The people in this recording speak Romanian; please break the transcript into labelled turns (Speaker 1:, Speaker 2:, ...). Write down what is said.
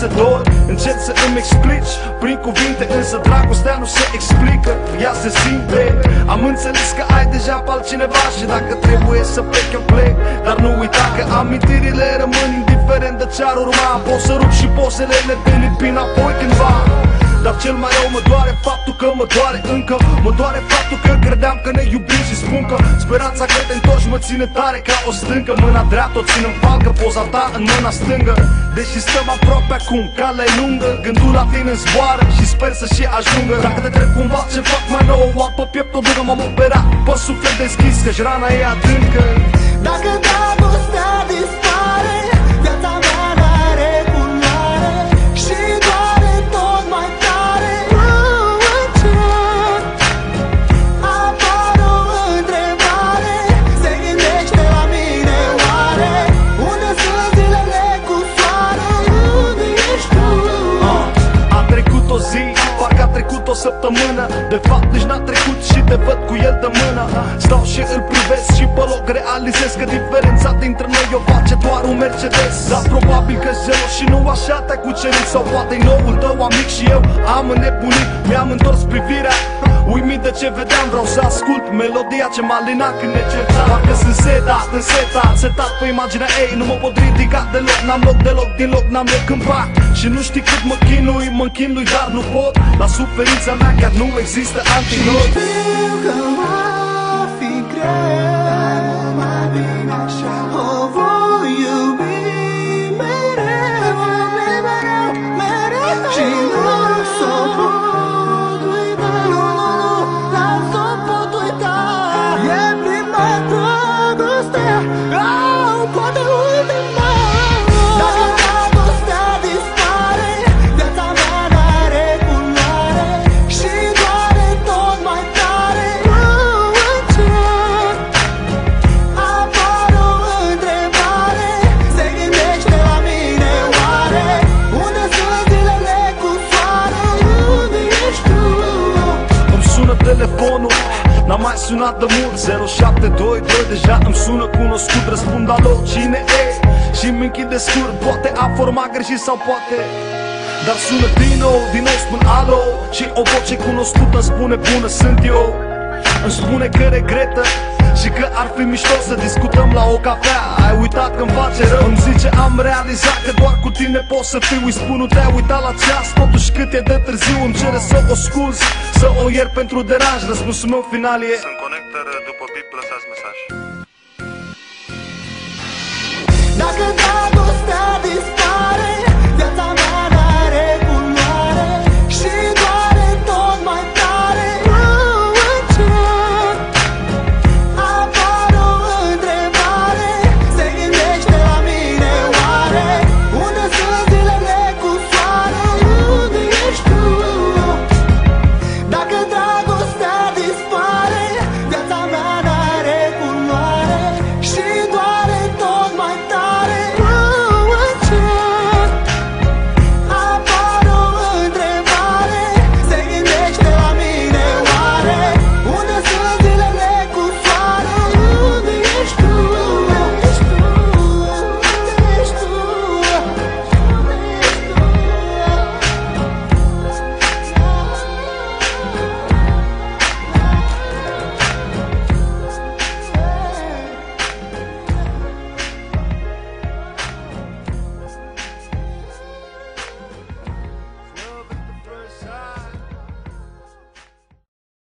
Speaker 1: dor. Încerc să îmi explici prin cuvinte, însă dragostea nu se explică, ea se simte. Am înțeles că ai deja pe altcineva și dacă trebuie să plec eu plec. Dar nu uita că amintirile rămân indiferent de ce-ar urma. Pot să rup și pozele, le delip înapoi cândva. Dar cel mai rău mă doare faptul că mă doare încă. Mă doare faptul că credeam că ne iubim și spun că speranța că te întorci mă ține tare ca o stâncă. Mâna dreaptă o țin în falcă, poza ta în mâna stângă. Deși stăm aproape acum, calea e lungă, gândul la tine zboară și sper să și ajungă. Dacă te trec cumva ce fac mai nou, o apă piept o ducă, m-am operat pe suflet deschis, căci rana e adâncă.
Speaker 2: Dacă dragostea dispare, viața mea n-are culoare și doare tot mai tare. Încet apare o întrebare, se gândește la mine oare, unde sunt zilele cu soare, unde ești tu?
Speaker 1: A trecut o zi, parcă a trecut o săptămână, de fapt nici n-a trecut și te văd cu el de mână. Stau și îl privesc și pe loc realizez că diferența dintre noi o face doar un Mercedes. Dar probabil că zelos și nu așa te-ai cucerit, sau poate-i noul tău amic și eu am înnebunit. Mi-am întors privirea, uimit de ce vedeam, vreau să ascult melodia ce m-a linat când ne certam. Parcă sunt setat pe imaginea ei, nu mă pot ridica deloc, n-am loc deloc, din loc n-am loc în pac. Și nu știi cât mă închinui, dar nu pot. La suferința mea chiar nu există antidot.
Speaker 2: Știu că va fi greu, mai bine așa. O voi iubi mereu, mereu. Și nu s-o pot uita, nu s-o pot uita. E prima dragoste, poate ultima. Dacă dragostea dispare, viața mea n-are culoare și doare tot mai tare. Încet apare o întrebare, se gândește la mine oare, unde sunt zilele cu soare, unde ești tu?
Speaker 1: Îmi sună telefonul, n-am mai sunat de mult. 0722 deja îmi sună cunoscut, răspund alo, cine e? Și-mi închide scurt, poate a format greșit sau poate. Dar sună din nou spun alo, și o voce cunoscută îmi spune bună sunt eu. Îmi spune că regretă și că ar fi mișto să discutăm la o cafea. Ai uitat că-mi face rău, îmi zice am realizat că doar cu tine pot să fiu. Îi spun nu te-ai uitat la ceas, totuși cât e de târziu. Îmi cere să o scuzi, să o iert pentru deranj. Răspunsul meu final e:
Speaker 3: sunt conector, după bip lăsați mesaj.
Speaker 2: Dacă dragostea